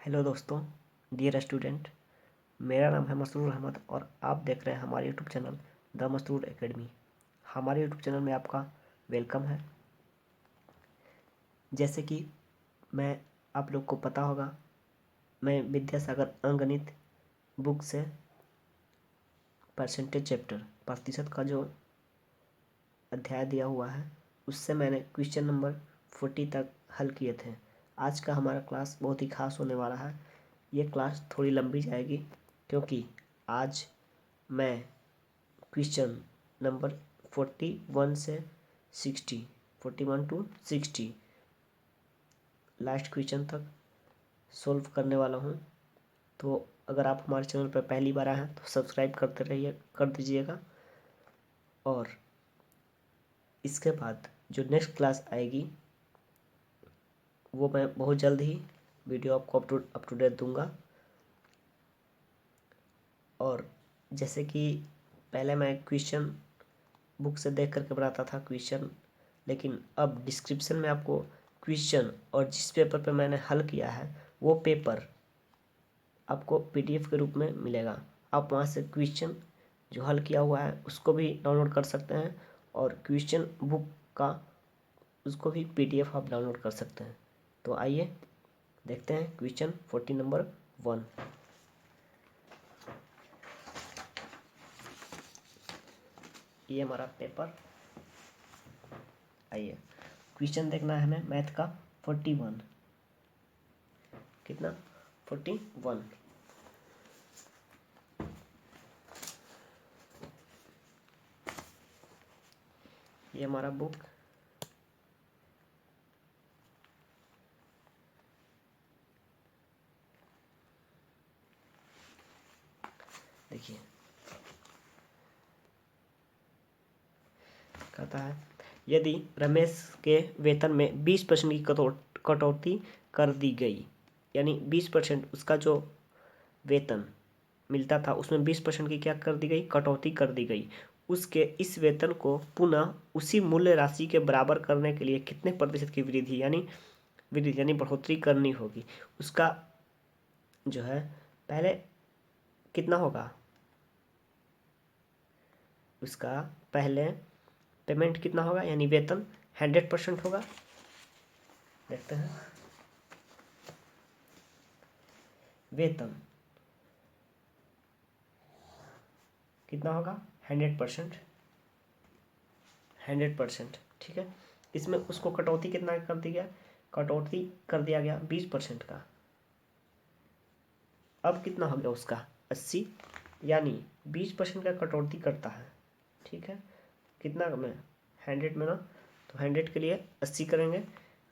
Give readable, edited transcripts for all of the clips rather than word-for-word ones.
Hello दोस्तों, dear student. मेरा नाम है मसरूर अहमद और आप देख रहे हैं हमारे YouTube channel the Masroor academy. हमारे यूट्यूब चैनल में आपका वेलकम है। जैसे कि मैं आप लोग को पता होगा, मैं विद्यासागर अंकगणित बुक से परसेंटेज चैप्टर प्रतिशत का जो अध्याय दिया हुआ है उससे मैंने क्वेश्चन नंबर 40 तक हल किए थे। आज का हमारा क्लास बहुत ही खास होने वाला है। ये क्लास थोड़ी लंबी जाएगी क्योंकि आज मैं क्वेश्चन नंबर 41 से 60, 41 टू 60 लास्ट क्वेश्चन तक सॉल्व करने वाला हूँ। तो अगर आप हमारे चैनल पर पहली बार आए हैं तो सब्सक्राइब करते रहिए, कर दीजिएगा। और इसके बाद जो नेक्स्ट क्लास आएगी वो मैं बहुत जल्द ही वीडियो आपको अप टू डेट दूंगा। और जैसे कि पहले मैं क्वेश्चन बुक से देख करके बनाता था क्वेश्चन, लेकिन अब डिस्क्रिप्शन में आपको क्वेश्चन और जिस पेपर पे मैंने हल किया है वो पेपर आपको पीडीएफ के रूप में मिलेगा। आप वहाँ से क्वेश्चन जो हल किया हुआ है उसको भी डाउनलोड कर सकते हैं और क्वेश्चन बुक का उसको भी पीडीएफ आप डाउनलोड कर सकते हैं। तो आइए देखते हैं क्वेश्चन 40 नंबर 1। ये हमारा पेपर। आइए क्वेश्चन देखना है हमें मैथ का 41। कितना? 41। ये हमारा बुक। देखिए कहता है यदि रमेश के वेतन में 20% की कटौती कर दी गई, यानी 20% उसका जो वेतन मिलता था उसमें 20% की क्या कर दी गई? कटौती कर दी गई। उसके इस वेतन को पुनः उसी मूल्य राशि के बराबर करने के लिए कितने प्रतिशत की वृद्धि यानी बढ़ोतरी करनी होगी। उसका जो है पहले कितना होगा? उसका पहले पेमेंट कितना होगा, यानी वेतन 100% होगा। देखते हैं वेतन कितना होगा? 100%। 100%, ठीक है। इसमें उसको कटौती कितना कर दिया गया? कटौती कर दिया गया 20% का। अब कितना हो गया उसका? 80, यानी 20% का कटौती करता है, ठीक है। कितना में? 100 में ना, तो 100 के लिए 80 करेंगे।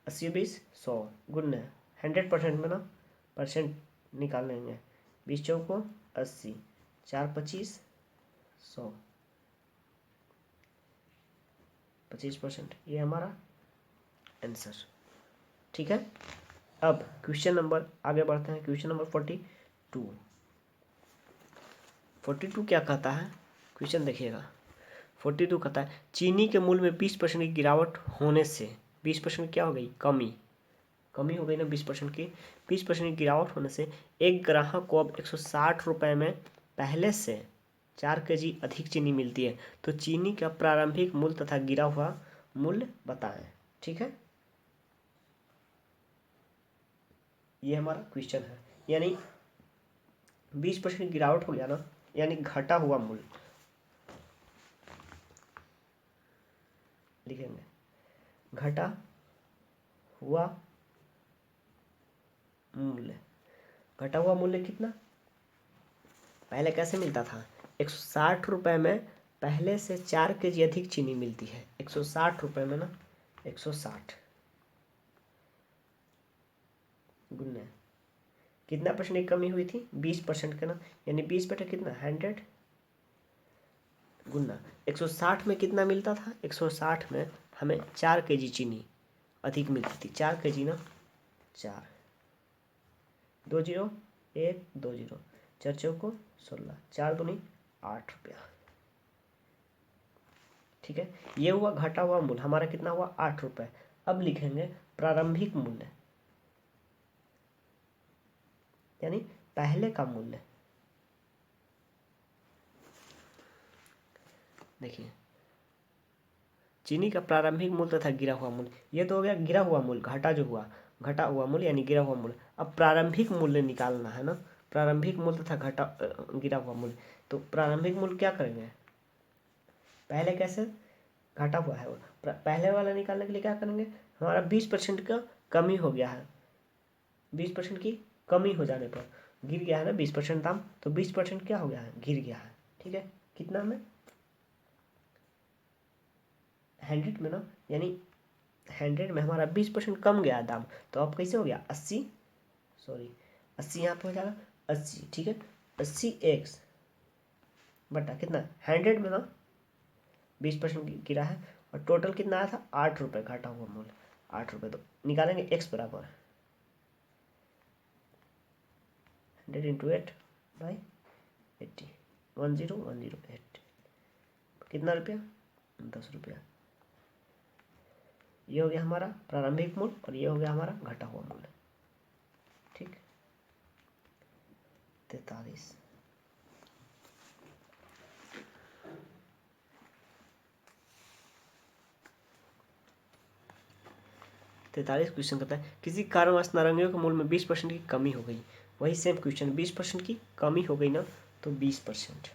80 20 100 गुण 100% में ना परसेंट निकाल लेंगे। 20 चौको 80, 4 25 100, 25%। ये हमारा आंसर, ठीक है। अब क्वेश्चन नंबर आगे बढ़ते हैं। Question number 42। 42 क्या कहता है? क्वेश्चन देखिएगा। 42 कहता है चीनी के मूल्य में 20% की गिरावट होने से 20% क्या हो गई? कमी हो गई ना 20% की। 20% की गिरावट होने से एक ग्राहक को अब 160 रुपये में पहले से 4 केजी अधिक चीनी मिलती है। तो चीनी का प्रारंभिक मूल्य तथा गिरा हुआ मूल्य बताएं, ठीक है। ये हमारा क्वेश्चन है, यानी 20% गिरावट हो गया ना, यानी घटा हुआ मूल्य लिखेंगे। घटा हुआ मूल्य, घटा हुआ मूल्य कितना? पहले कैसे मिलता था? 160 रुपये में पहले से 4 केजी अधिक चीनी मिलती है। 160 रुपये में ना, 160 गुना कितना परसेंट की कमी हुई थी? 20% का ना, यानी 20 कितना? 100 गुना 160 में कितना मिलता था? 160 में हमें 4 केजी चीनी अधिक मिलती थी। 4 केजी ना, 4 2 जीरो 1 2 जीरो 4 चौको 16, 4 दूनी 8 रुपया, ठीक है। ये हुआ घटा हुआ मूल्य, हमारा कितना हुआ? 8 रुपये। अब लिखेंगे प्रारंभिक मूल्य। यानी पहले का मूल्य। देखिए चीनी का प्रारंभिक मूल्य तथा गिरा हुआ मूल्य, ये तो हो गया गिरा हुआ मूल्य, घटा जो हुआ, घटा हुआ मूल्य यानी गिरा हुआ मूल्य। अब प्रारंभिक मूल्य निकालना है ना, प्रारंभिक मूल्य तथा गिरा हुआ मूल्य। तो प्रारंभिक मूल्य क्या करेंगे, पहले कैसे घटा हुआ है वो, पहले वाला निकालने के लिए क्या करेंगे, हमारा 20% का कमी हो गया है, 20% की कमी हो जाने पर गिर गया है ना 20% दाम, तो 20% क्या हो गया है, गिर गया है। ठीक है, कितना में 100 में ना, यानी 100 में हमारा 20% कम गया दाम, तो अब कैसे हो गया 80, सॉरी 80 यहाँ पे हो जाएगा 80। ठीक है, 80x बटा कितना 100 में ना 20% गिरा है, और टोटल कितना आया था 8 रुपये, घटा हुआ मूल्य 8 रुपये। तो निकालेंगे x बराबर 100 इंटू 8 बाई 80, 10108, कितना रुपया 10 रुपया। ये हो गया हमारा प्रारंभिक मूल्य और ये हो गया हमारा घटा हुआ मूल्य। ठीक, 43। क्वेश्चन करता है, किसी कारणवश नारंगियों के मूल्य में 20% की कमी हो गई। वही सेम क्वेश्चन, 20% की कमी हो गई ना, तो 20%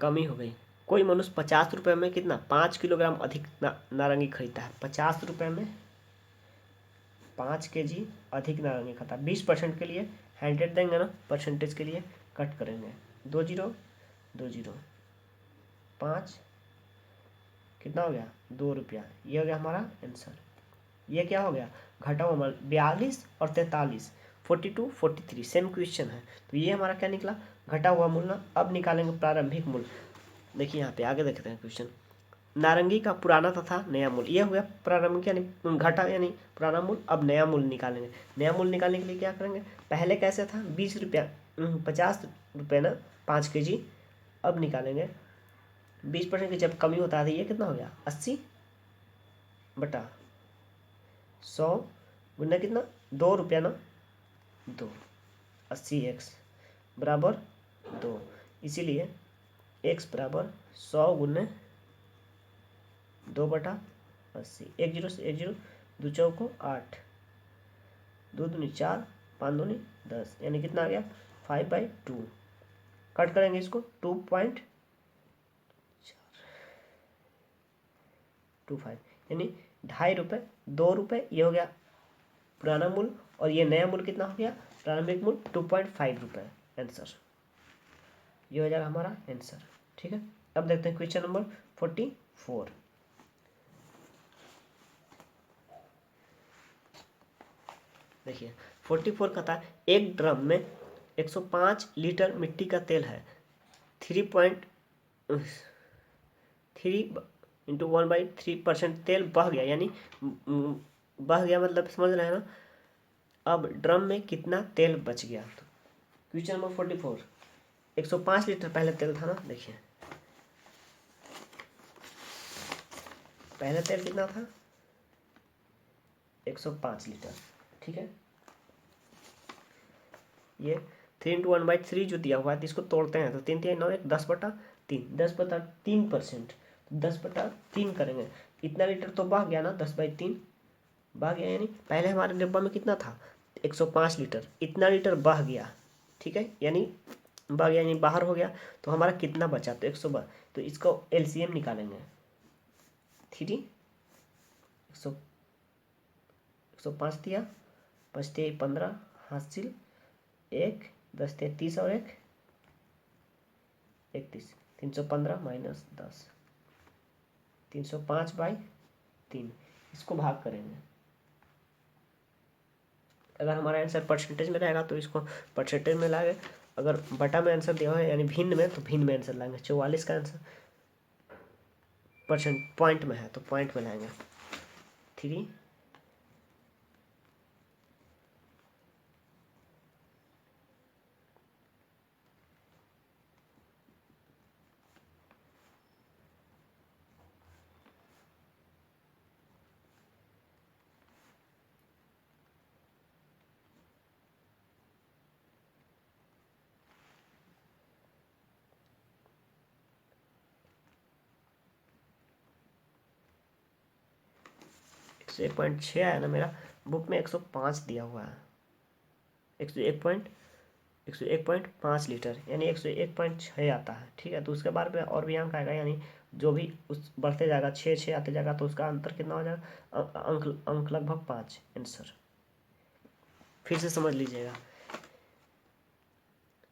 कमी हो गई। कोई मनुष्य 50 रुपये में कितना 5 किलोग्राम अधिक नारंगी खरीदता है। 50 रुपये में 5 kg अधिक नारंगी खाता है। 20% के लिए 100 देंगे ना, परसेंटेज के लिए कट करेंगे, 2 0 2 0, 5 कितना हो गया 2 रुपया। ये हो गया हमारा आंसर। ये क्या हो गया घटा हुआ मूल्य 42 और 43, 42 43 सेम क्वेश्चन है। तो ये हमारा क्या निकला घटा हुआ मूल्य। अब निकालेंगे प्रारंभिक मूल्य। देखिए यहाँ पे आगे देखते हैं क्वेश्चन, नारंगी का पुराना तथा नया मूल्य। यह हो गया प्रारंभिक यानी घटा यानी पुराना मूल्य। अब नया मूल्य निकालेंगे। नया मूल्य निकालने के लिए क्या करेंगे, पहले कैसे था 20 रुपया 50 रुपये ना 5 kg। अब निकालेंगे 20% की जब कमी होता है, ये कितना हो गया 80 बटा 100 गुना कितना 2 रुपया ना 2, 80x बराबर 2। इसीलिए x बराबर 100 गुने 2 बटा 80। 1 0 से 1 0, 2 चौको 8, 2 दूनी 4, 5 दूनी 10, यानी कितना आ गया 5/2। कट करेंगे इसको 2.25, यानी 2.5 रुपये 2 रुपये। ये हो गया पुराना मूल्य और ये नया मूल्य कितना हो गया प्रारंभिक मूल्य 2.5 रुपये। आंसर ये हो जाएगा हमारा आंसर। ठीक है, अब देखते हैं क्वेश्चन नंबर 44। देखिए 44 कहता है, एक ड्रम में 105 लीटर मिट्टी का तेल है। 3.3 इंटू 1/3% तेल बह गया, यानी बह गया मतलब समझ रहे हैं ना। अब ड्रम में कितना तेल बच गया। तो क्वेश्चन नंबर 44, 105 लीटर पहले तेल था ना। देखिए पहले तेल कितना था 105 लीटर। ठीक है, ये 3 इंटू 1/3 जो दिया हुआ है, तो इसको तोड़ते हैं तो 3 3 9 1 10/3, 10/3%, 10/3 करेंगे। इतना लीटर तो बह गया ना 10/3 बह गया, यानी पहले हमारे डिब्बा में कितना था 105 लीटर, इतना लीटर बह गया। ठीक है, यानी बह गया यानी बाहर हो गया। तो हमारा कितना बचा तो 100, तो इसको LCM निकालेंगे। 3 105 दिया, 5 15 हासिल 1 10 30 और 1 31, 315 माइनस 10, 305/3। इसको भाग करेंगे। अगर हमारा आंसर परसेंटेज में रहेगा तो इसको परसेंटेज में लाएंगे, अगर बटा में आंसर दिया हुआ है यानी भिन्न में, तो भिन्न में आंसर लाएंगे। 44 का आंसर परसेंट पॉइंट में है तो पॉइंट में लाएंगे। 3 101.6 आया ना, मेरा बुक में 105 दिया हुआ है, 101.5 लीटर यानी 101.6 आता है। ठीक है, तो उसके बाद में और भी अंक आएगा, यानी जो भी उस बढ़ते जाएगा 6 आते जाएगा, तो उसका अंतर कितना हो जाएगा, अंक लगभग 5 आंसर। फिर से समझ लीजिएगा,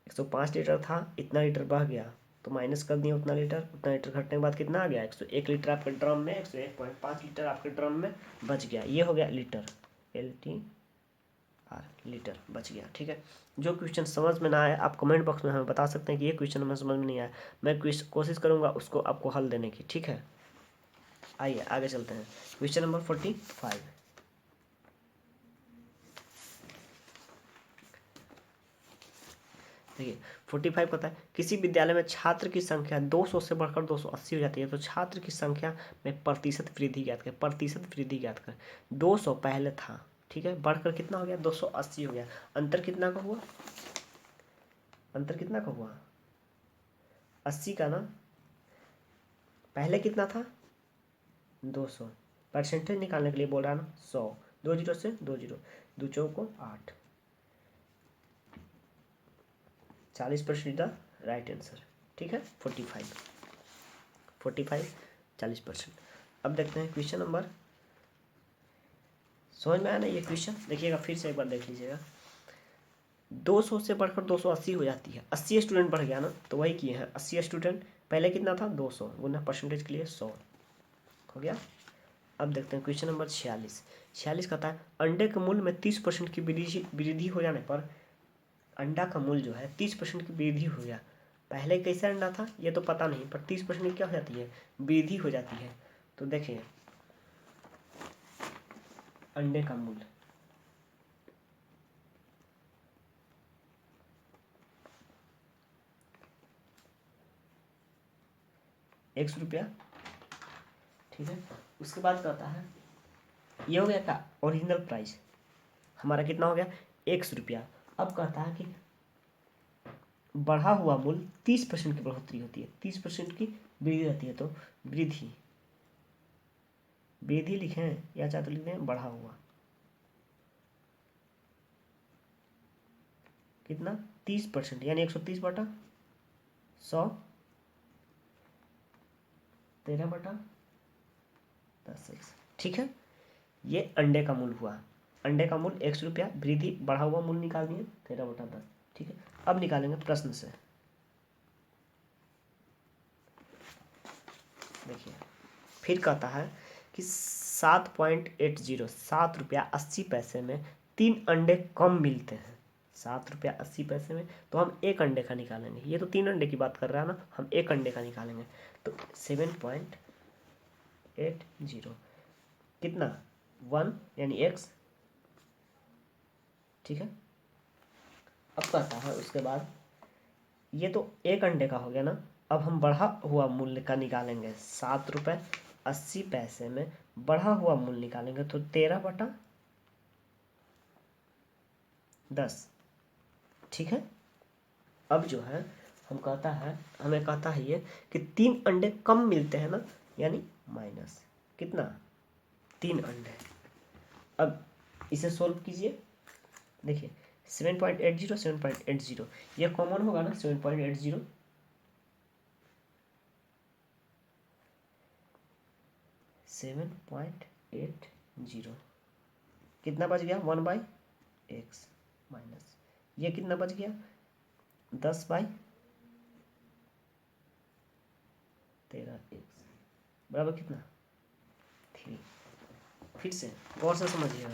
105 लीटर था, इतना लीटर बह गया तो माइनस कर दिए उतना लीटर घटने के बाद कितना आ गया, 101 लीटर आपके ड्रम में, 101.5 लीटर आपके ड्रम में बच गया। ये हो गया लीटर, LTR लीटर बच गया। ठीक है, जो क्वेश्चन समझ में ना आए आप कमेंट बॉक्स में हमें बता सकते हैं कि ये क्वेश्चन हमें समझ में नहीं आया, मैं कोशिश करूँगा उसको आपको हल देने की। ठीक है, आइए आगे चलते हैं। Question number 45। देखिए 45 पता है, किसी विद्यालय में छात्र की संख्या 200 से बढ़कर 280 हो जाती है, तो छात्र की संख्या में प्रतिशत वृद्धि ज्ञात करें। प्रतिशत वृद्धि ज्ञात करें, 200 पहले था, ठीक है, बढ़कर कितना हो गया, 280 हो गया। अंतर कितना का हुआ, अंतर कितना का हुआ, 80 का ना, पहले कितना था 200, परसेंटेज निकालने के लिए बोल रहा ना 100, 2 जीरो से 2 zero, 2 choco 8, 40% the right answer. ठीक है, 45 40%। अब देखते हैं क्वेश्चन नंबर, समझ में आया ना ये क्वेश्चन, देखिएगा फिर से एक बार देख लीजिएगा। 200 से बढ़कर 280 हो जाती है, 80 स्टूडेंट बढ़ गया ना, तो वही किए हैं, 80 स्टूडेंट, पहले कितना था 200, गुना परसेंटेज के लिए 100 हो गया। अब देखते हैं क्वेश्चन नंबर 46 कहता है, अंडे के मूल्य में 30% की वृद्धि हो जाने पर, अंडा का मूल्य जो है 30% की वृद्धि हो गया। पहले कैसा अंडा था ये तो पता नहीं, पर 30% की क्या हो जाती है, वृद्धि हो जाती है। तो देखिए अंडे का मूल्य, ₹100, ठीक है। उसके बाद कहता है, ये हो गया क्या, ओरिजिनल प्राइस हमारा कितना हो गया, ₹100। अब कहता है कि बढ़ा हुआ मूल्य 30% की बढ़ोतरी होती है, 30% की वृद्धि रहती है, तो वृद्धि लिखें या चाहे तो लिख दें बढ़ा हुआ, कितना 30% यानी 130/100, 13/10x। ठीक है, ये अंडे का मूल्य हुआ, अंडे का मूल्य ₹100, वृद्धि बढ़ा हुआ मूल्य निकाल दिए 13/10। ठीक है, अब निकालेंगे प्रश्न से। देखिए फिर कहता है कि 7.80 में 3 अंडे कम मिलते हैं, ₹7.80 में, तो हम एक अंडे का निकालेंगे, ये तो 3 अंडे की बात कर रहा है ना, हम एक अंडे का निकालेंगे, तो 7.80 कितना 1 यानी x। ठीक है, अब कहता है उसके बाद, ये तो एक अंडे का हो गया ना, अब हम बढ़ा हुआ मूल्य का निकालेंगे, ₹7.80 में बढ़ा हुआ मूल्य निकालेंगे, तो 13/10। ठीक है, अब जो है हमें कहता है ये कि 3 अंडे कम मिलते हैं ना, यानी माइनस कितना 3 अंडे। अब इसे सोल्व कीजिए, देखिए 7.80 ये कॉमन होगा ना, 7.80 कितना बच गया, 1/x माइनस ये कितना बच गया 10/13x बराबर कितना 3। फिर से गौर से समझिएगा,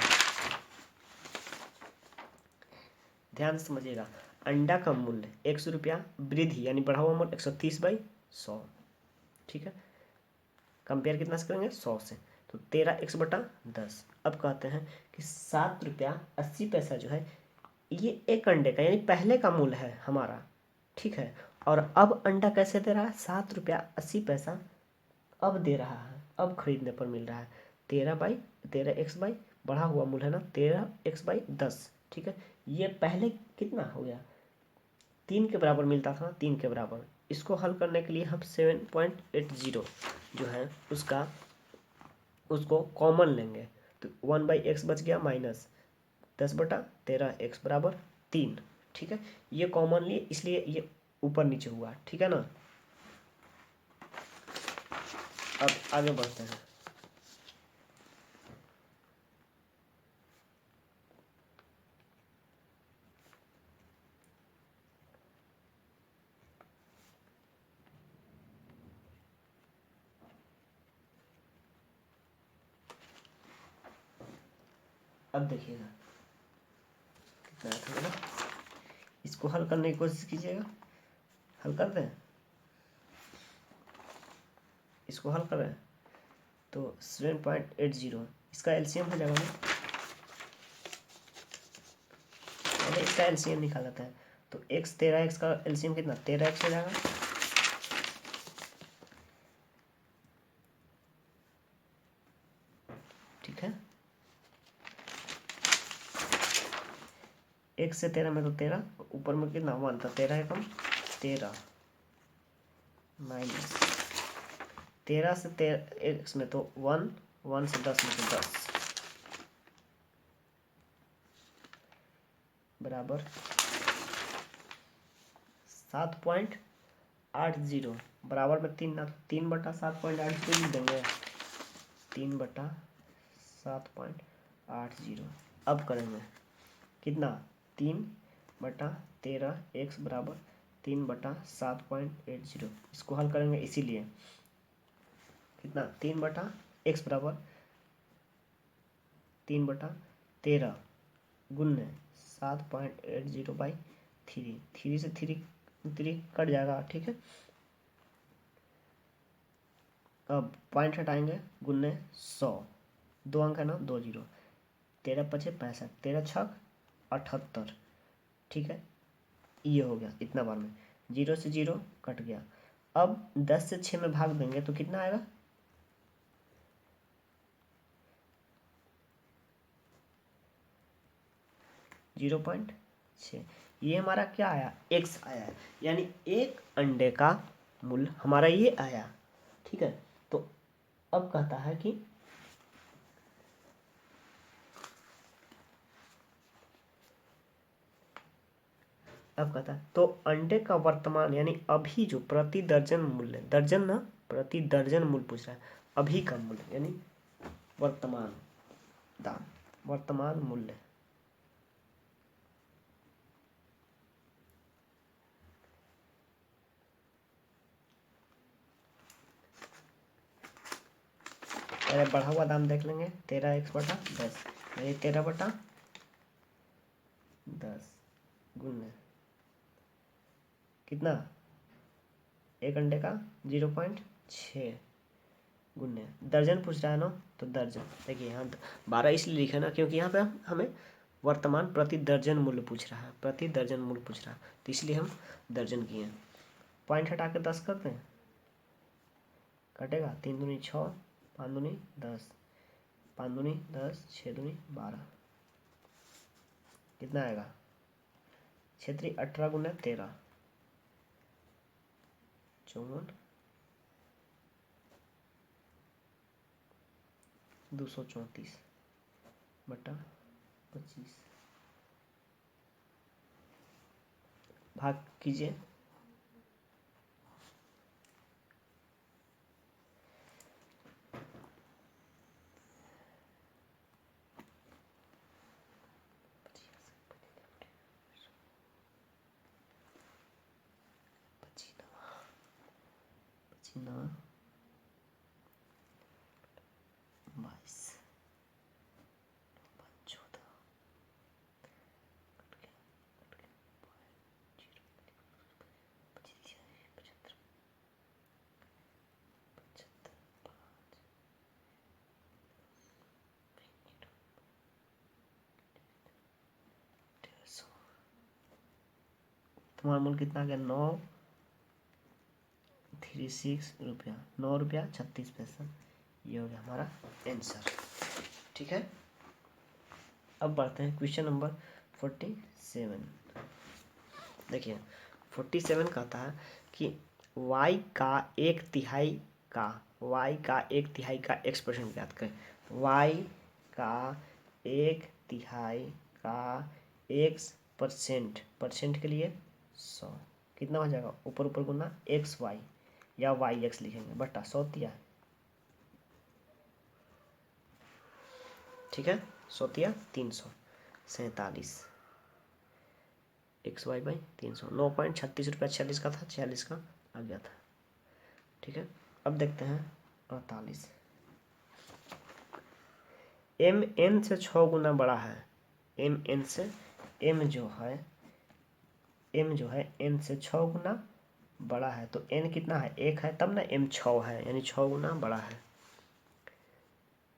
ध्यान से समझिएगा, अंडा का मूल्य ₹100, वृद्धि यानी बढ़ा हुआ मूल्य 130/100। ठीक है, कंपेयर कितना से करेंगे 100 से, तो 13x/10। अब कहते हैं कि ₹7.80 जो है ये एक अंडे का यानी पहले का मूल्य है हमारा। ठीक है, और अब अंडा कैसे दे रहा है, ₹7.80 अब दे रहा है, अब खरीदने पर मिल रहा है 13x बाई बढ़ा हुआ मूल्य है ना 13x/10। ठीक है, ये पहले कितना हो गया 3 के बराबर मिलता था ना, 3 के बराबर। इसको हल करने के लिए हम 7.80 जो है उसको कॉमन लेंगे, तो 1/x बच गया माइनस 10/13x बराबर 3। ठीक है, ये कॉमन लिए इसलिए ये ऊपर नीचे हुआ। ठीक है ना। अब आगे बढ़ते हैं। अब देखिएगा कितना था ना, इसको हल करने की कोशिश कीजिएगा। हल कर दें, इसको हल कर रहे हैं तो 7.80 इसका एलसीएम हो जाएगा ना। पहले इसका एलसीएम निकाला था तो x 13x का एलसीएम कितना 13x हो जाएगा। ठीक है, x से 13 में तो 13, ऊपर में कितना 1 था, 13 है कम 13 माइनस 13 से 13 x में तो 1, 1 से 10 में तो 10 बराबर 7.80 बराबर में 3 ना, 3/7.80 लिख देंगे, 3/7.80। अब करेंगे कितना 3/13x बराबर 3/7.80। इसको हल करेंगे इसीलिए कितना 3/x बराबर 3/13 गुन्ने 7.80/3, 3 से 3 कट जाएगा। ठीक है, अब पॉइंट हटाएंगे गुन्ने 100, 2 अंक है ना, 2 0, 13×5 = 65, 13×6 = 78। ठीक है, ये हो गया इतना बार में, 0 से 0 कट गया। अब 10 से 6 में भाग देंगे तो कितना आएगा 0.6। ये हमारा क्या आया x आया, यानी एक अंडे का मूल्य हमारा ये आया। ठीक है, तो अब कहता है कि तो अंडे का वर्तमान यानी अभी जो प्रति दर्जन मूल्य, दर्जन ना प्रति दर्जन मूल्य पूछ रहा है, अभी का मूल्य यानी वर्तमान दाम, वर्तमान मूल्य अरे बढ़ा हुआ दाम देख लेंगे 13x/10, ये 13/10 गुना कितना एक अंडे का 0.6 गुने दर्जन पूछ रहा है ना, तो दर्जन देखिए यहाँ 12 इसलिए लिखा ना क्योंकि यहाँ पे हमें वर्तमान प्रति दर्जन मूल्य पूछ रहा है, प्रति दर्जन मूल्य पूछ रहा है, तो इसलिए हम दर्जन किए। पॉइंट हटा के 10 करते हैं, कटेगा 3 दूनी 6, 5 दूनी 10, 5 दूनी 10, 6 दूनी 12, कितना आएगा 6×3 18 गुना 13 54 234/25 भाग कीजिए। ना 22 14 तुम्हारा मूल्य कितना आ गया 936 रुपया, 9 रुपया 36 पैसा। ये हो गया हमारा आंसर। ठीक है, अब बढ़ते हैं क्वेश्चन नंबर 47। देखिए 47 कहता है कि y का 1/3 का एक्सप्रेशन ज्ञात करें। y का 1/3 का x% परसेंट के लिए 100 कितना हो जाएगा, ऊपर ऊपर गुना xy या yx लिखेंगे बटा 100 दिया है, ठीक है। 100 दिया 347 XY बाई 300 9.36 रुपया 46 का था, 46 का आ गया था, ठीक है। अब देखते हैं 48 m n से 6 गुना बड़ा है, m n से m जो है n से 6 गुना बड़ा है, तो n कितना है 1 है तब ना m 6 है, यानी 6 गुना बड़ा है।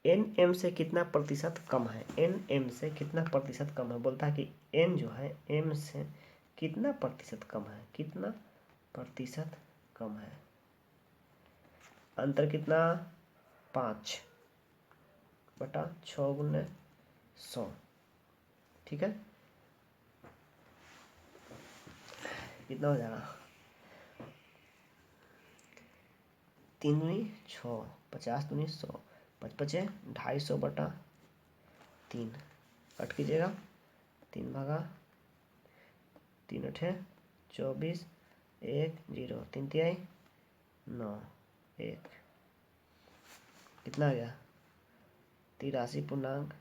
n m से कितना प्रतिशत कम है, n m से कितना प्रतिशत कम है, बोलता है कि n जो है m से कितना प्रतिशत कम है, कितना प्रतिशत कम है, अंतर कितना 5 बटा 6 गुने 100, ठीक है। कितना हो जाएगा 3 दूनी 6 50 दूनी 100 5×5 250 बटा 3 कट कीजिएगा 3 भागा 3×8 24 1 0 3 तिहाई 9 1 कितना आ गया 83 पूर्णांक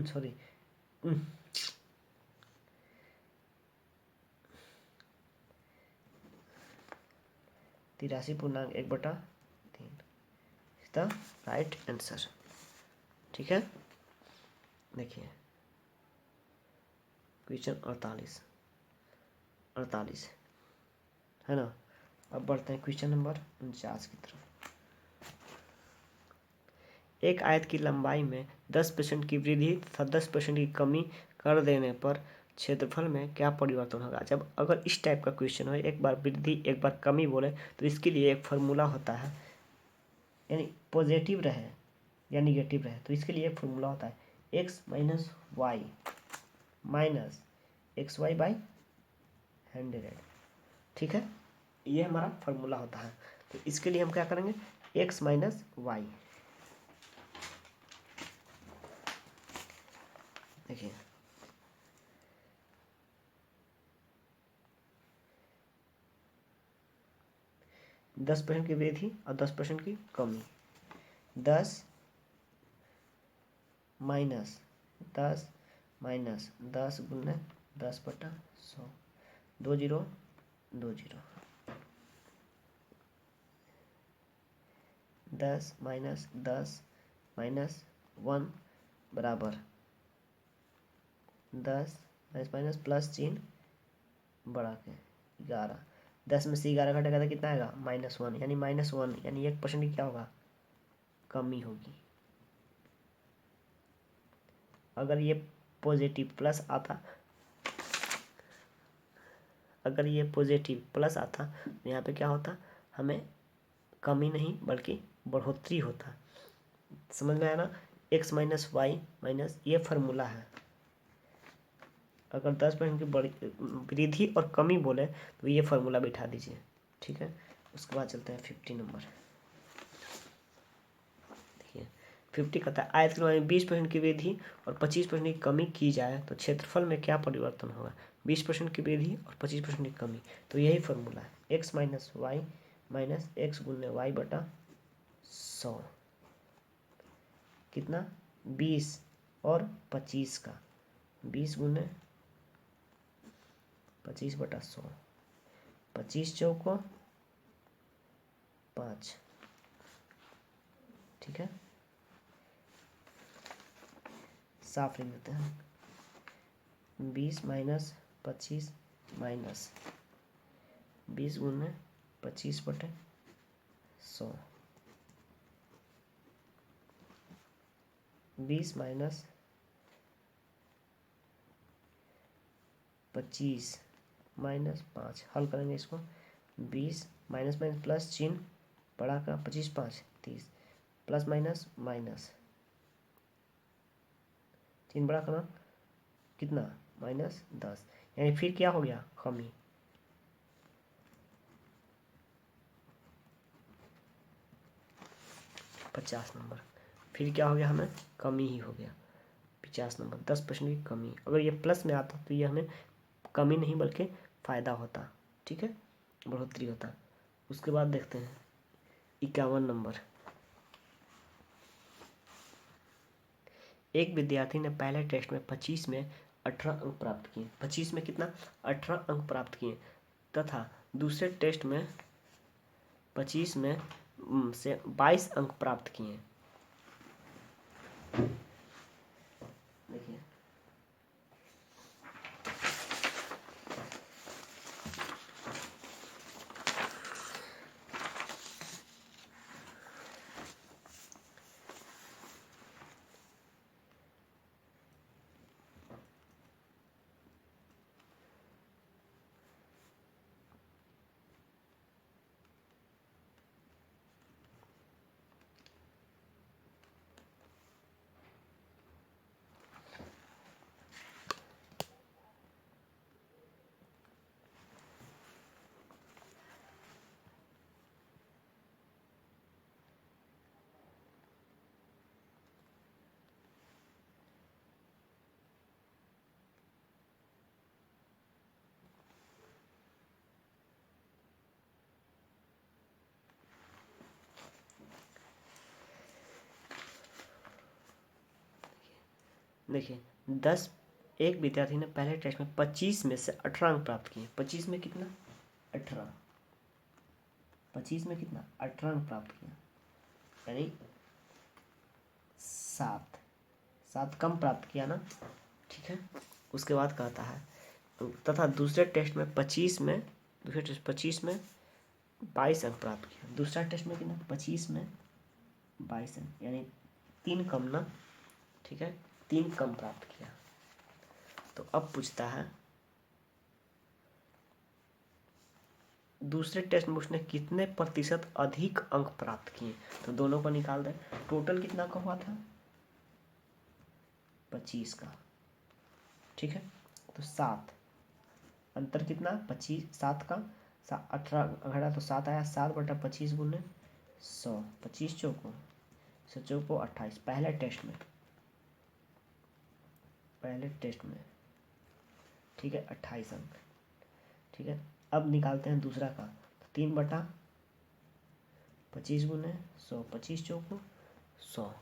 सॉरी 83.1/3 द राइट आंसर, ठीक है। देखिए क्वेश्चन 48 है ना। अब बढ़ते हैं क्वेश्चन नंबर 49 की तरफ। एक आयत की लंबाई में 10% की वृद्धि तथा 10% की कमी कर देने पर क्षेत्रफल में क्या परिवर्तन होगा। जब अगर इस टाइप का क्वेश्चन हो, एक बार वृद्धि एक बार कमी बोले, तो इसके लिए एक फार्मूला होता है, यानी पॉजिटिव रहे या निगेटिव रहे तो इसके लिए एक फार्मूला होता है x minus y minus x y by 100, ठीक है। ये हमारा फार्मूला होता है। तो इसके लिए हम क्या करेंगे, x माइनस वाई, देखिए 10% की वृद्धि और 10% की कमी, 10 माइनस 10 माइनस 10 गुने 10/100 2 0 2 0 10 माइनस 10 माइनस 1 बराबर 10 माइनस प्लस चिन्ह बढ़ा के 11, 10 में से 11 घटेगा तो कितना आएगा -1, यानी -1 यानी 1% की क्या होगा कमी होगी। अगर ये पॉजिटिव प्लस आता तो यहाँ पे क्या होता, हमें कमी नहीं बल्कि बढ़ोतरी होता। समझ में आया ना, x माइनस वाई माइनस, ये फार्मूला है। अगर 10% की वृद्धि और कमी बोले तो ये फार्मूला बिठा दीजिए, ठीक है। उसके बाद चलते हैं 50 नंबर। देखिए 50 कहता है आयत के लंबाई में 20% की वृद्धि और 25% की कमी की जाए तो क्षेत्रफल में क्या परिवर्तन होगा। 20% की वृद्धि और 25% की कमी, तो यही फार्मूला है x minus y minus x गुने वाई बटा 100, कितना 20 और 25 का 20 गुने 25/100, 25 चौको 5, ठीक है। साफ लिख देते हैं 20 माइनस 25 माइनस 20 गुने 25/100, 20 माइनस 25 माइनस 5, हल करेंगे इसको 20 माइनस माइनस प्लस चिन्ह बड़ा का 25 5 30 प्लस माइनस माइनस चिन्ह बड़ा करना कितना -10, यानी फिर क्या हो गया कमी। 50 नंबर। फिर क्या हो गया, हमें कमी ही हो गया 50 नंबर, 10% की कमी। अगर ये प्लस में आता तो ये हमें कमी नहीं बल्कि फ़ायदा होता, ठीक है, बढ़ोतरी होता। उसके बाद देखते हैं 51 नंबर। एक विद्यार्थी ने पहले टेस्ट में 25 में 18 अंक प्राप्त किए। 25 में कितना, 18 अंक प्राप्त किए, तथा दूसरे टेस्ट में 25 में से 22 अंक प्राप्त किए। देखिए देखिए 10 एक विद्यार्थी ने पहले टेस्ट में 25 में से 18 अंक प्राप्त किए। 25 में कितना, 18। 25 में कितना, 18 अंक प्राप्त किया, यानी 7 कम प्राप्त किया ना, ठीक है। उसके बाद कहता है तथा दूसरे टेस्ट में 25 में 22 अंक प्राप्त किया। दूसरा टेस्ट में कितना, 25 में 22 अंक, यानी 3 कम ना, ठीक है, 3 कम प्राप्त किया। तो अब पूछता है दूसरे टेस्ट में उसने कितने प्रतिशत अधिक अंक प्राप्त किए। तो दोनों को निकाल दें। टोटल कितना का हुआ था, 25 का, ठीक है। तो 7, अंतर कितना, 25, 7 का 18 घटा तो 7 आया, 7/25 गुने 100, 25 चौको 28। पहले टेस्ट में, ठीक है, 28 अंक, ठीक है। अब निकालते हैं दूसरा का। तो 3/25 गुने 100, 25 चौको 100,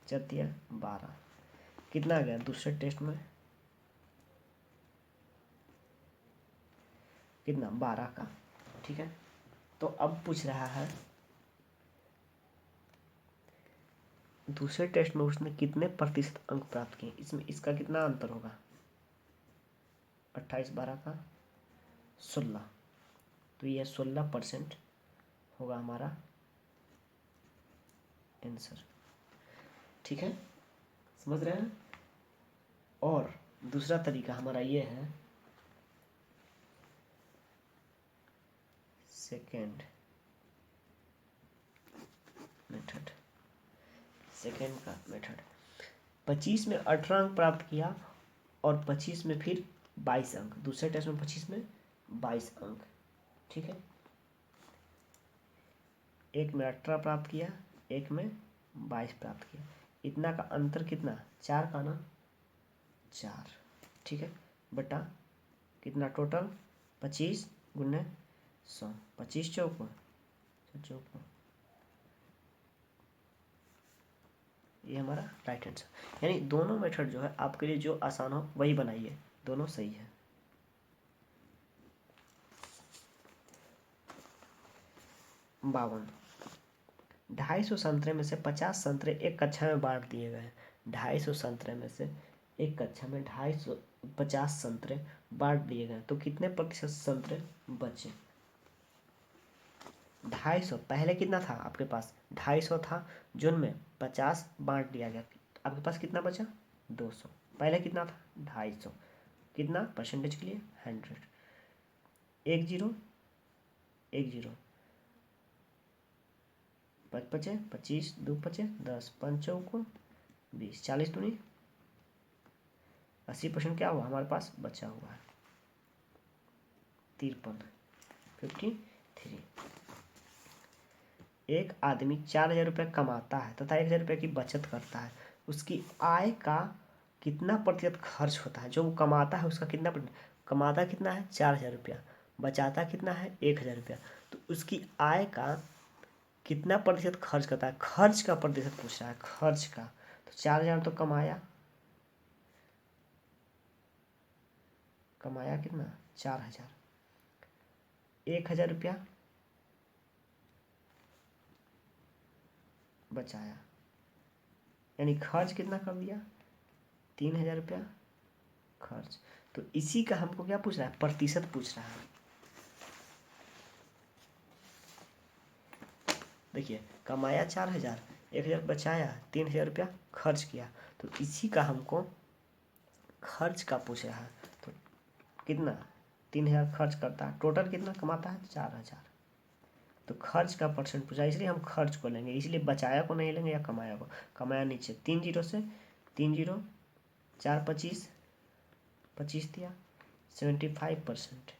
जब दिया 12। कितना आ गया दूसरे टेस्ट में, कितना, 12 का, ठीक है। तो अब पूछ रहा है दूसरे टेस्ट में उसने कितने प्रतिशत अंक प्राप्त किए। इसमें इसका कितना अंतर होगा, 28 12 का 16, तो यह 16% होगा हमारा आंसर, ठीक है, समझ रहे हैं। और दूसरा तरीका हमारा ये है, सेकेंड का मेथड। 25 में 18 अंक प्राप्त किया और 25 में फिर 22 अंक। दूसरे टेस्ट में 25 में 22 अंक, ठीक है। एक में 18 प्राप्त किया, एक में 22 प्राप्त किया। इतना का अंतर कितना, 4 का ना, 4, ठीक है, बटा कितना टोटल, 25 गुने 100, 25 चौको 54। ये हमारा राइट आंसर। यानी दोनों मेथड जो है आपके लिए जो आसान हो वही बनाइए, दोनों सही है। बावन, 250 संतरे में से 50 संतरे एक कक्षा में बांट दिए गए। 250 संतरे में से एक कक्षा में 250 संतरे बांट दिए गए, तो कितने प्रतिशत संतरे बचे। 250, पहले कितना था आपके पास, 250 था, जिनमें 50 बांट दिया गया, आपके पास कितना बचा, 200। पहले कितना था, 250, कितना परसेंटेज के लिए 100, 1 0 1 0, 5 बचे 25, 2 बचे 10, 5 चौको 20, 40 दूनी 80% क्या हुआ हमारे पास बचा हुआ है, 53, 53। एक आदमी 4,000 रुपये कमाता है तथा 1,000 रुपये की बचत करता है, उसकी आय का कितना प्रतिशत खर्च होता है? जो वो कमाता है उसका कितना कमाता कितना है? 4,000 रुपया, बचाता कितना है? 1,000 रुपया। तो उसकी आय का कितना प्रतिशत खर्च करता है? खर्च का प्रतिशत पूछ रहा है, खर्च का। तो 4,000 तो कमाया कितना? 4,000। 1,000 रुपया बचाया, यानी खर्च कितना कर दिया? 3,000 रुपया खर्च। तो इसी का हमको क्या पूछ रहा है? प्रतिशत पूछ रहा है। देखिए, कमाया 4,000, 1,000 बचाया, 3,000 रुपया खर्च किया, तो इसी का हमको खर्च का पूछ रहा है। तो कितना? 3,000 खर्च करता है, टोटल कितना कमाता है? 4,000। तो खर्च का परसेंट पूछा, इसलिए हम खर्च को लेंगे, इसलिए बचाया को नहीं लेंगे या कमाया को। कमाया नीचे 3 जीरो से, 3 जीरो 4 25, 25 दिया, 75%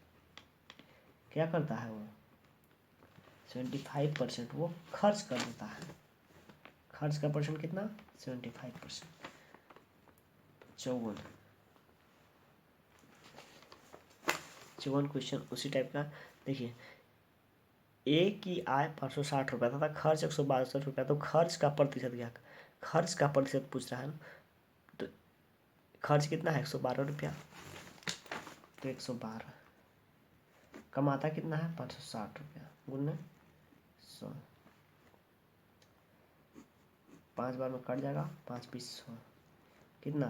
क्या करता है वो? 75% वो खर्च कर देता है। खर्च का परसेंट कितना? 75%। 54 क्वेश्चन उसी टाइप का। देखिए, ए की आय 560 रुपया तथा खर्च 162 रुपया, तो खर्च का प्रतिशत क्या? खर्च का प्रतिशत पूछ रहा है ना, तो खर्च कितना है? 112 रुपया, तो 112। कमाता कितना है? 560 रुपया, गुने 100, 5 बार में कट जाएगा, 5 20 100, कितना?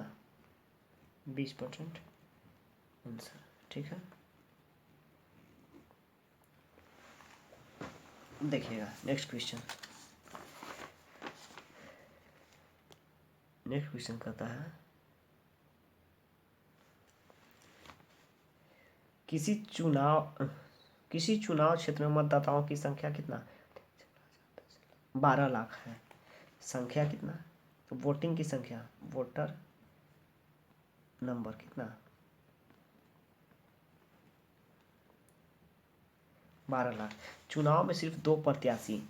20% आंसर। ठीक है, देखिएगा नेक्स्ट क्वेश्चन। नेक्स्ट क्वेश्चन कहता है, किसी चुनाव क्षेत्र में मतदाताओं की संख्या कितना? 12 लाख है। संख्या कितना? तो वोटिंग की संख्या, वोटर नंबर कितना? 12 लाख। चुनाव में सिर्फ 2 प्रत्याशी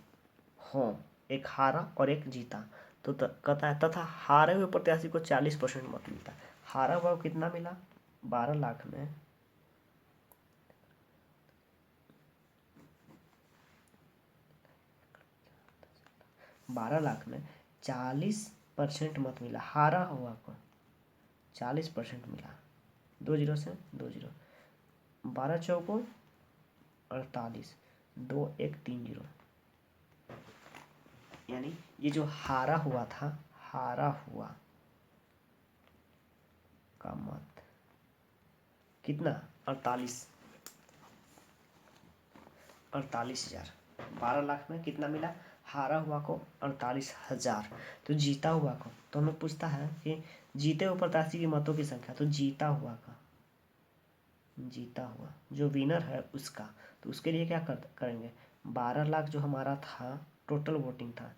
हों, एक हारा और एक जीता, तो कहता है तथा हारे हुए प्रत्याशी को 40% मत मिलता है। हारा हुआ को कितना मिला? 12 लाख में 40% मत मिला, हारा हुआ को 40% मिला। 2 जीरो से 2 जीरो, 12 चौको 48, 2 1 3 जीरो, यानी ये जो हारा हुआ था, हारा हुआ का मत कितना? 48,000। 12 लाख में कितना मिला? हारा हुआ को 48,000। तो जीता हुआ को, तो हमें पूछता है कि जीते हुए प्रत्याशी की मतों की संख्या, तो जीता हुआ जो विनर है उसका, तो उसके लिए क्या करेंगे? 12 लाख जो हमारा था टोटल वोटिंग था,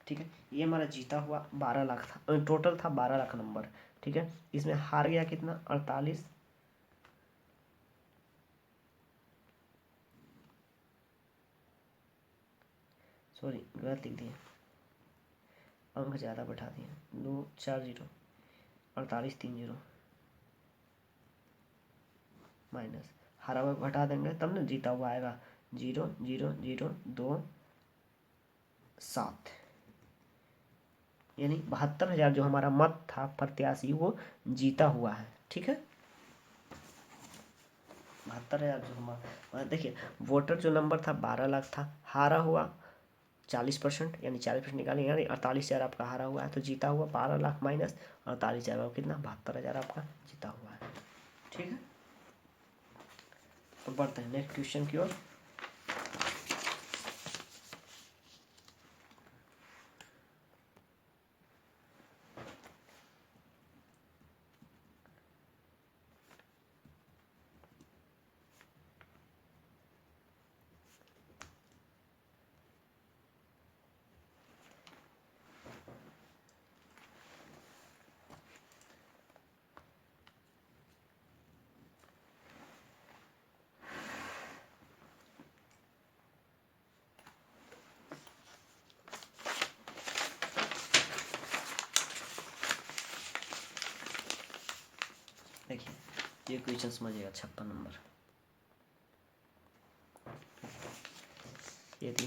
ठीक है, ये हमारा जीता हुआ 12 लाख था, टोटल था 12 लाख नंबर। ठीक है, इसमें हार गया कितना? 48, सॉरी गलत लिख दिए, अंक ज़्यादा बैठा दिए, 2 4 जीरो, 48 3 जीरो माइनस, हारा हुआ घटा देंगे तब ना जीता हुआ आएगा। 0 0 0 2 7, यानी 72,000 जो हमारा मत था प्रत्याशी वो जीता हुआ है। ठीक है, 72,000 जो हमारा, देखिए वोटर जो नंबर था 12 लाख था, हारा हुआ 40%, यानी 40% निकालेंगे, यानी 48,000 आपका हारा हुआ है, तो जीता हुआ 12 लाख माइनस 48,000 कितना? 72,000 आपका जीता हुआ है। ठीक है, तो बढ़ते हैं नेक्स्ट क्वेश्चन की ओर। देखिए ये क्वेश्चन समझिएगा 56 नंबर। यदि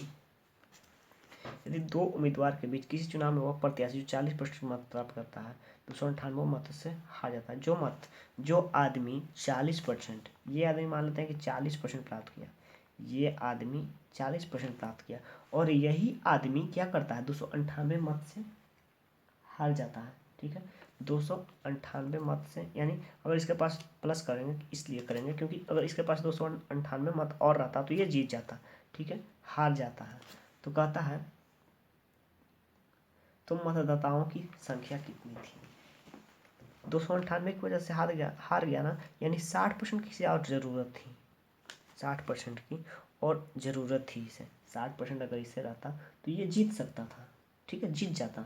दो उम्मीदवार के बीच किसी चुनाव में वह प्रत्याशी जो 40% मत प्राप्त करता है 298 मत से हार जाता है। जो आदमी 40%, ये आदमी मान लेते हैं कि 40% प्राप्त किया, ये आदमी 40% प्राप्त किया और यही आदमी क्या करता है 298 मत से हार जाता है। ठीक है, 298 मत से, यानी अगर इसके पास प्लस करेंगे इसलिए करेंगे क्योंकि अगर इसके पास 298 मत और रहता तो ये जीत जाता। ठीक है, हार जाता है। तो कहता है तो मतदाताओं की संख्या कितनी थी। 298 की वजह से हार गया ना, यानी 60% की और जरूरत थी, 60% की और ज़रूरत थी इसे। 60% अगर इसे रहता तो ये जीत सकता था। ठीक है, जीत जाता।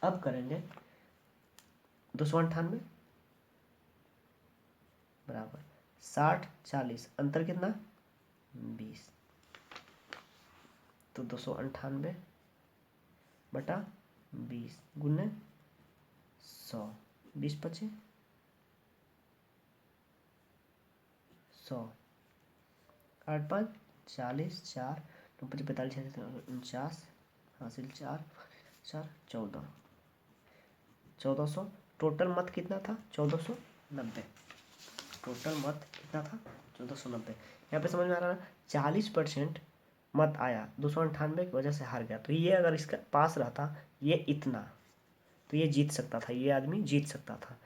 अब करेंगे 298 बराबर 60 40, अंतर कितना 20, तो 298 बटा 20 गुने 100, 20 पचे 100, 8 5 40, 4 9 5 45 49, हासिल 4 4 14, 1400। टोटल मत कितना था 1490, टोटल मत कितना था 1490। यहाँ पे समझ में आ रहा है 40% मत आया 298 की वजह से हार गया, तो ये अगर इसका पास रहता ये इतना, तो ये जीत सकता था, ये आदमी जीत सकता था।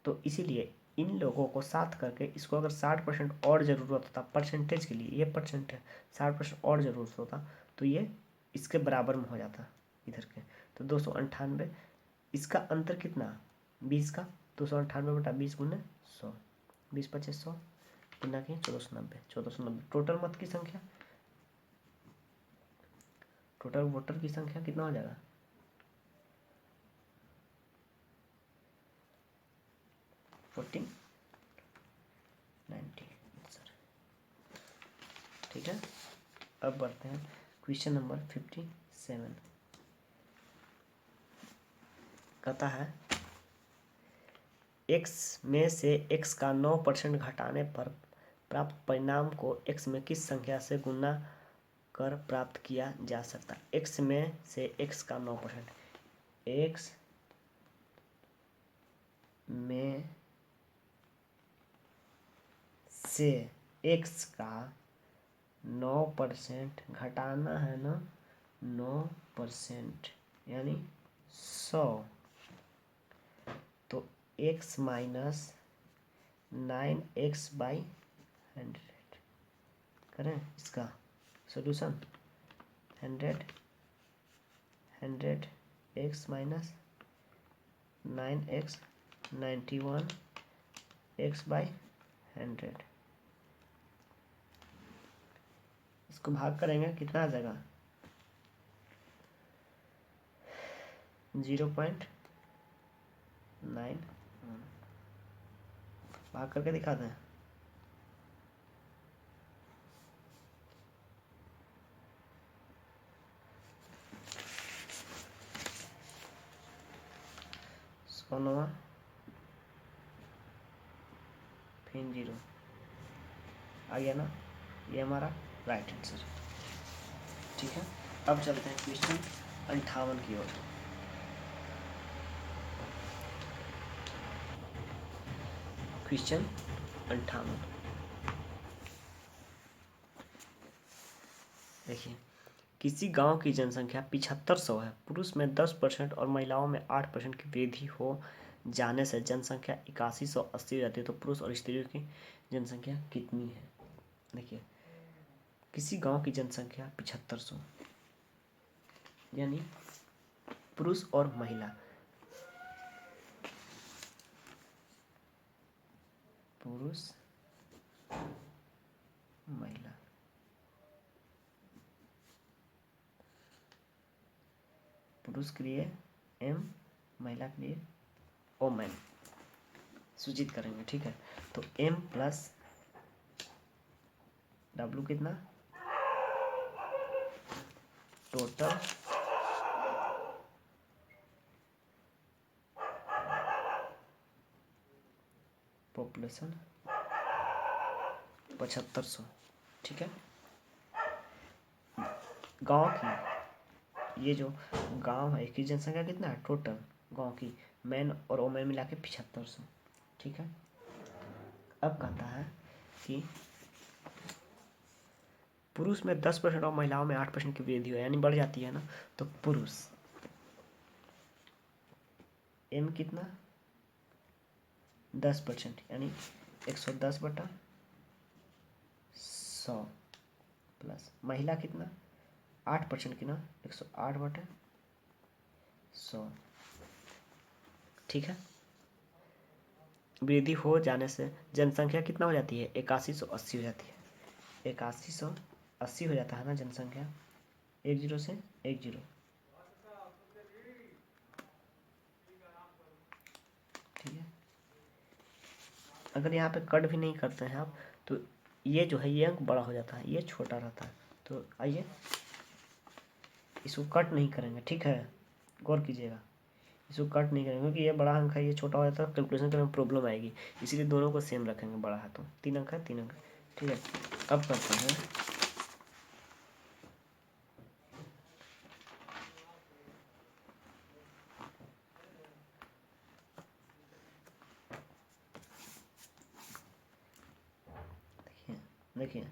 तो इसीलिए इन लोगों को साथ करके इसको अगर 60% और ज़रूरत होता परसेंटेज के लिए, ये परसेंट है, 60% और ज़रूरत होता तो ये इसके बराबर में हो जाता इधर के। तो 298, इसका अंतर कितना 20 का, 298 बटा 20 गुने 100, 20 पच्चीस 100 गुना के 1490। टोटल मत की संख्या, टोटल वोटर की संख्या कितना हो जाएगा 1490 आंसर। ठीक है, अब बढ़ते हैं क्वेश्चन नंबर 57। कहता है x में से x का 9% घटाने पर प्राप्त परिणाम को x में किस संख्या से गुना कर प्राप्त किया जा सकता है। x में से x का 9%, x में से x का 9% घटाना है ना, 9% यानी 100, तो x माइनस 9x/100 करें इसका solution. 100 x minus 9x 91 x/100, इसको भाग करेंगे कितना आ जाएगा 0.9, भाग करके दिखा दें। सोनवा फिर 0 आ गया ना, ये हमारा राइट आंसर। ठीक है, अब चलते हैं क्वेश्चन 58 की ओर। क्वेश्चन 58 देखिए, किसी गांव की जनसंख्या 7500 है, पुरुष में 10% और महिलाओं में 8% की वृद्धि हो जाने से जनसंख्या 8180 रहती है, तो पुरुष और स्त्रियों की जनसंख्या कितनी है। देखिए, किसी गांव की जनसंख्या 7500 यानी पुरुष और महिला, पुरुष महिला, पुरुष के लिए m, महिला के लिए ओमेन सूचित करेंगे। ठीक है, तो m प्लस w कितना टोटल पॉपुलेशन 7500, ठीक है। गांव की, ये जो गांव है इसकी जनसंख्या कितना है टोटल गांव की, मैन और वोमेन मिला के 7500, ठीक है। अब कहता है कि पुरुष में 10% और महिलाओं में 8% की वृद्धि हो, यानी बढ़ जाती है ना, तो पुरुष एम कितना 10%, यानी 110/100 प्लस महिला कितना 8% की ना 108/100, ठीक है। वृद्धि हो जाने से जनसंख्या कितना हो जाती है 8180 हो जाती है, 8180 हो जाता है ना जनसंख्या, 10 से 10, ठीक है। अगर यहाँ पे कट भी नहीं करते हैं आप तो ये जो है ये अंक बड़ा हो जाता है, ये छोटा रहता है, तो आइए इसको कट नहीं करेंगे, ठीक है, गौर कीजिएगा, इसको कट नहीं करेंगे क्योंकि ये बड़ा अंक है, ये छोटा हो जाता है, कैलकुलेशन करने में प्रॉब्लम आएगी, इसीलिए दोनों को सेम रखेंगे, बड़ा है तो 3 अंक है 3 अंक, ठीक है। अब करते हैं देखिए